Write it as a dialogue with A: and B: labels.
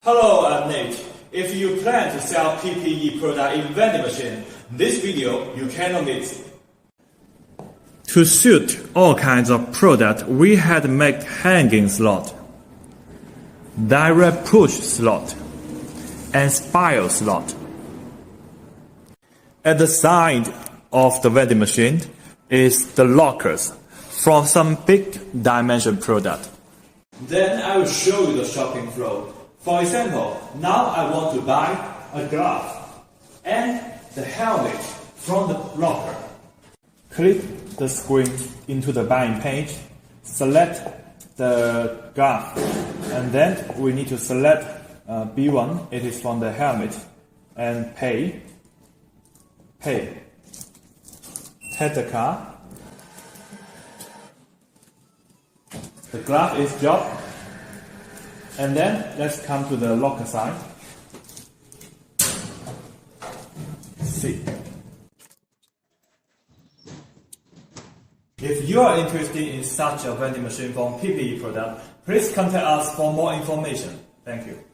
A: Hello, I'm Nate. If you plan to sell PPE product in vending machine, this video you cannot miss. To suit all kinds of product, we had made hanging slot, direct push slot, and spiral slot. At the side of the vending machine is the lockers from some big dimension product. Then I will show you the shopping flow. For example, now I want to buy a glove and the helmet from the locker. Click the screen into the buying page, select the glove, and then we need to select B1, it is from the helmet, and pay. Take the card. The glove is dropped. And then let's come to the locker side. See. If you are interested in such a vending machine from PPE product, please contact us for more information. Thank you.